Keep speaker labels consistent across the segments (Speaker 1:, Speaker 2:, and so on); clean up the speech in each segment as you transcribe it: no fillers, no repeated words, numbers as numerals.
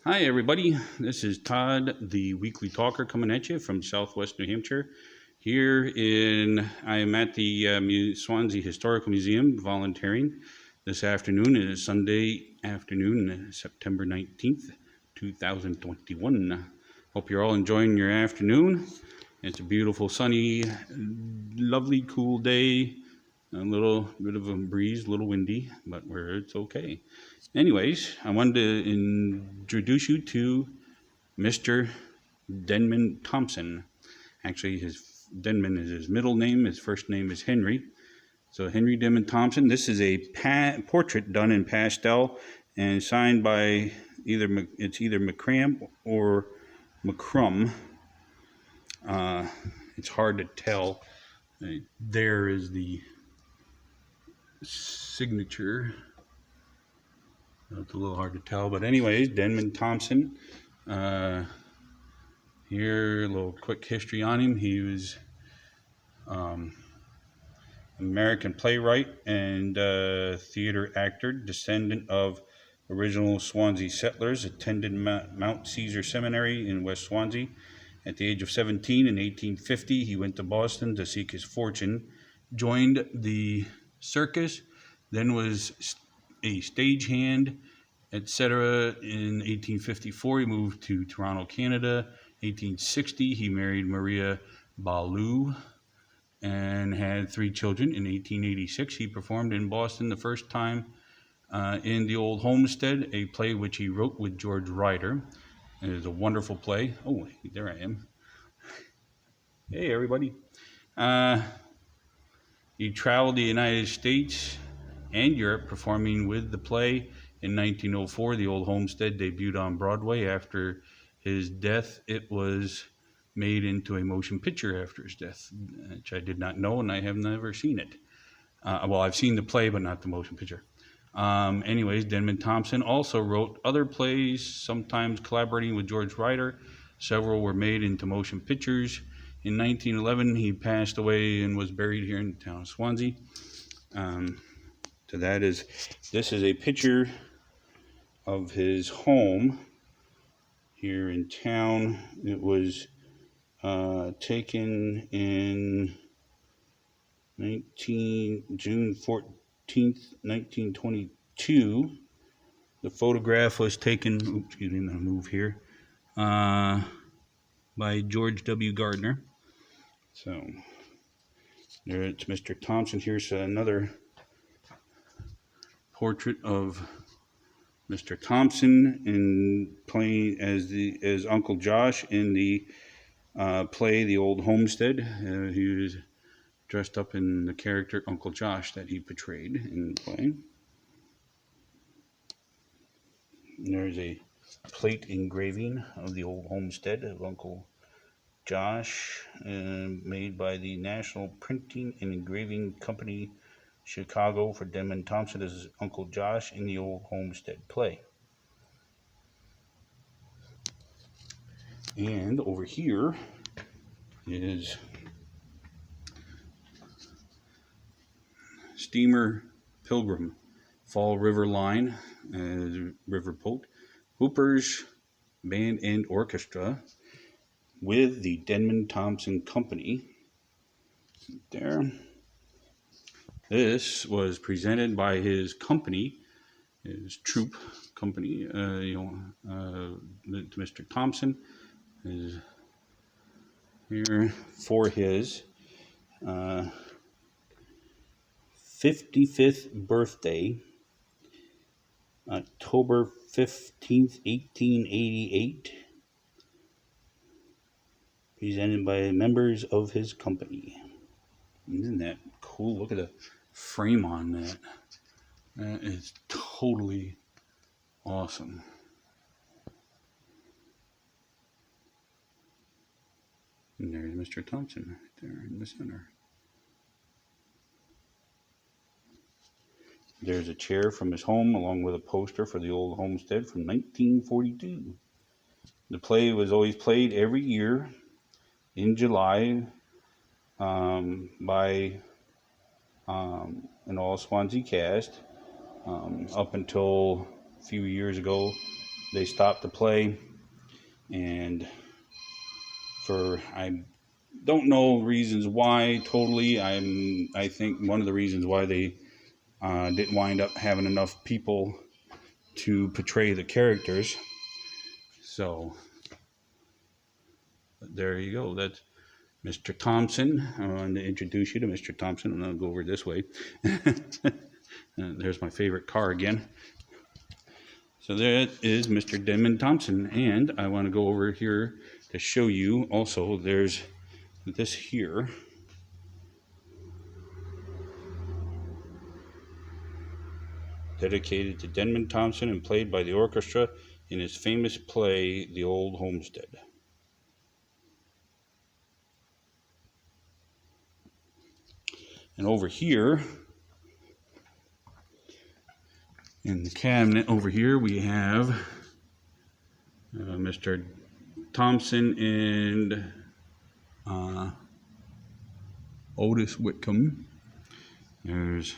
Speaker 1: Hi, everybody. This is Todd, the Weekly Talker, coming at you from Southwest New Hampshire. I am at the Swanzey Historical Museum volunteering this afternoon. It is Sunday afternoon, September 19th, 2021. Hope you're all enjoying your afternoon. It's a beautiful, sunny, lovely, cool day. A little bit of a breeze, a little windy, but it's okay. Anyways, I wanted to introduce you to Mr. Denman Thompson. Actually, his Denman is his middle name. His first name is Henry. So Henry Denman Thompson. This is a portrait done in pastel and signed by either McCram or McCrum. It's hard to tell. There is the signature. It's a little hard to tell, but anyways, Denman Thompson. Here, a little quick history on him. He was American playwright and theater actor, descendant of original Swansea settlers, attended Mount Caesar Seminary in West Swansea. At the age of 17 in 1850, he went to Boston to seek his fortune, joined the circus, then was a stagehand, etc. In 1854, he moved to Toronto, Canada. 1860, he married Maria Ballou and had 3 children. In 1886, he performed in Boston the first time in The Old Homestead, a play which he wrote with George Ryder. It is a wonderful play. Oh, there I am. Hey, everybody. He traveled the United States and Europe performing with the play. In 1904, The Old Homestead debuted on Broadway. After his death, it was made into a motion picture after his death, which I did not know, and I have never seen it. Well, I've seen the play, but not the motion picture. Anyways, Denman Thompson also wrote other plays, sometimes collaborating with George Ryder. Several were made into motion pictures. In 1911, he passed away and was buried here in the town of Swanzey. This is a picture of his home here in town. It was taken in June 14th, 1922. The photograph was taken, I'm going to move here, by George W. Gardner. So there it's Mr. Thompson. Here's another portrait of Mr. Thompson in playing as Uncle Josh in the play The Old Homestead. He was dressed up in the character Uncle Josh that he portrayed in the play. And there's a plate engraving of The Old Homestead of Uncle Josh, made by the National Printing and Engraving Company, Chicago, for Denman Thompson as Uncle Josh in the Old Homestead play. And over here is Steamer Pilgrim, Fall River Line, Riverboat, Hoopers Band and Orchestra with the Denman Thompson Company. There. This was presented by his company, his troupe company, to Mr. Thompson. Is here for his 55th birthday, October 15th, 1888, presented by members of his company. Isn't that cool? Look at the frame on that. That is totally awesome. And there's Mr. Thompson right there in the center. There's a chair from his home along with a poster for the Old Homestead from 1942. The play was always played every year in July by an all Swansea cast up until a few years ago. they stopped the play, and I don't know reasons why totally. I think one of the reasons why they didn't wind up having enough people to portray the characters. So there you go. That's Mr. Thompson. I wanted to introduce you to Mr. Thompson, and I'll go over this way. There's my favorite car again. So that is Mr. Denman Thompson, and I want to go over here to show you also there's this here. Dedicated to Denman Thompson and played by the orchestra in his famous play, The Old Homestead. And over here, in the cabinet over here, we have Mr. Thompson and Otis Whitcomb. There's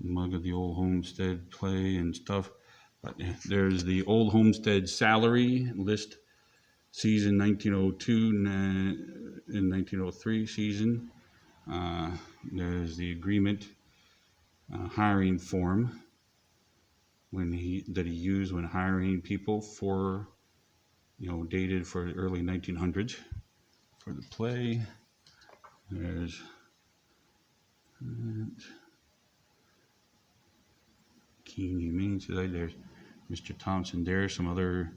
Speaker 1: a mug of the Old Homestead play and stuff. But there's the Old Homestead salary list, season 1902 and 1903 season. There's the agreement hiring form that he used when hiring people for, dated for the early 1900s for the play. There's Keen Humane Society. There's Mr. Thompson there. Some other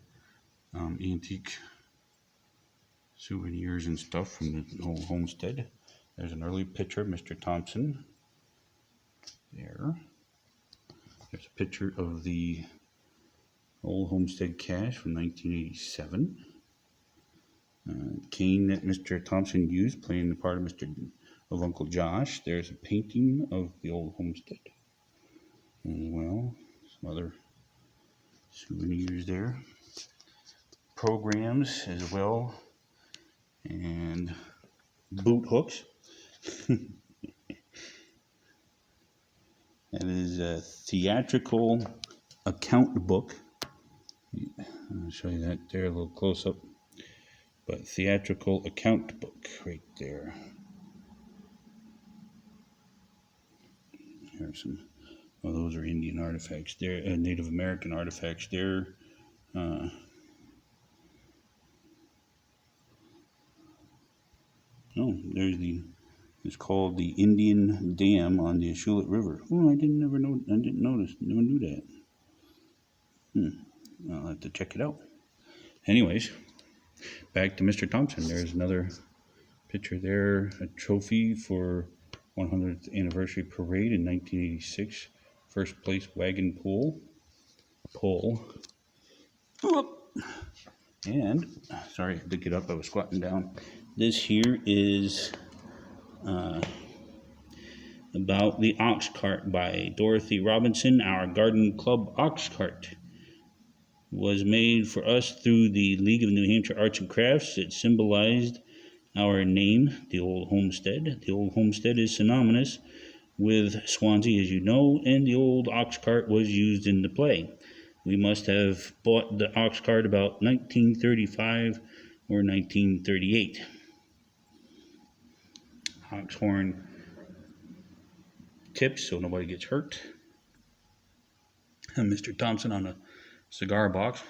Speaker 1: antique souvenirs and stuff from the Old Homestead. There's an early picture of Mr. Thompson there. There's a picture of the Old Homestead cash from 1987. Cane that Mr. Thompson used playing the part of Uncle Josh. There's a painting of the Old Homestead as well. Some other souvenirs there. Programs as well. And boot hooks. That is a theatrical account book. I'll show you that there a little close up. But theatrical account book right there. There's some. Well, those are Indian artifacts there, Native American artifacts there. It's called the Indian Dam on the Ashulet River. Oh, I didn't notice. Never knew that. I'll have to check it out. Anyways, back to Mr. Thompson. There's another picture there, a trophy for 100th anniversary parade in 1986. First place wagon pull. And, sorry, I had to get up. I was squatting down. This here is about the ox cart by Dorothy Robinson. Our garden club ox cart was made for us through the League of New Hampshire Arts and Crafts. It symbolized our name, the Old Homestead. The Old Homestead is synonymous with Swanzey, as you know, and the old ox cart was used in the play. We must have bought the ox cart about 1935 or 1938. Ox horn tips so nobody gets hurt. And Mr. Thompson on a cigar box.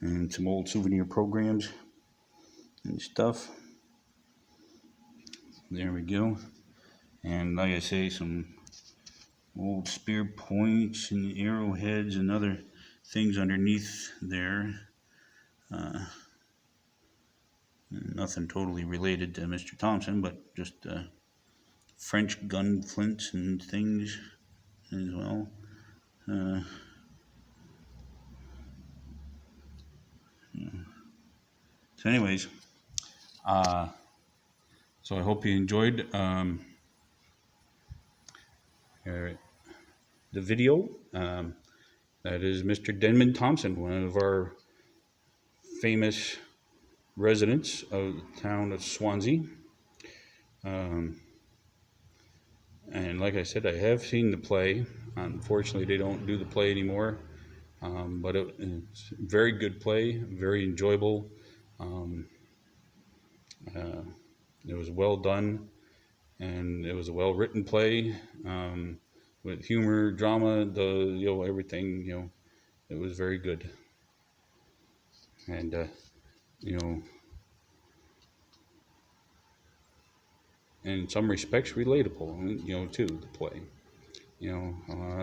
Speaker 1: And some old souvenir programs and stuff. There we go. And like I say, some old spear points and arrowheads and other things underneath there. Nothing totally related to Mr. Thompson, but just French gun flints and things as well. So anyways, so I hope you enjoyed the video. That is Mr. Denman Thompson, one of our famous residents of the town of Swanzey. And like I said, I have seen the play. Unfortunately, they don't do the play anymore. But it's a very good play, very enjoyable. Um, uh, it was well done, and it was a well written play, with humor, drama, everything. It was very good, and you know, in some respects, relatable. To the play.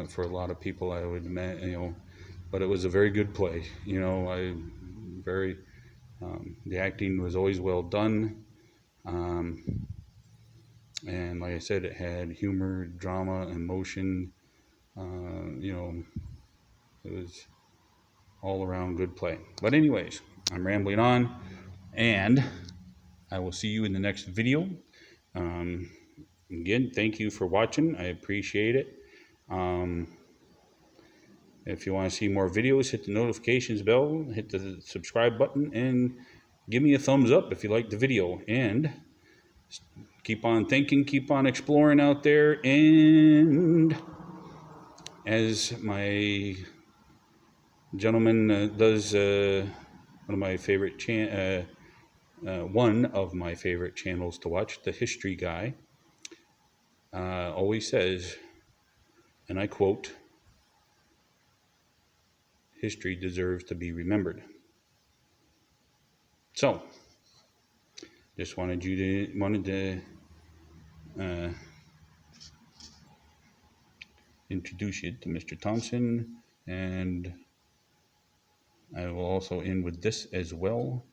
Speaker 1: For a lot of people, I would imagine. But it was a very good play. I very the acting was always well done. Um, and like I said, it had humor, drama, emotion. It was all around good play. But anyways, I'm rambling on, and I will see you in the next video. Um, Again, thank you for watching. I appreciate it. Um, if you want to see more videos, hit the notifications bell, hit the subscribe button, and give me a thumbs up if you like the video. And keep on thinking, keep on exploring out there. And as my gentleman does, one of my favorite channels to watch, the History Guy, always says, and I quote, "History deserves to be remembered." So, just wanted to uh, introduce you to Mr. Thompson, and I will also end with this as well.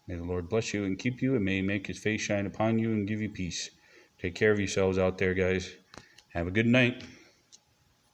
Speaker 1: May the Lord bless you and keep you, and may He make His face shine upon you and give you peace. Take care of yourselves out there, guys. Have a good night.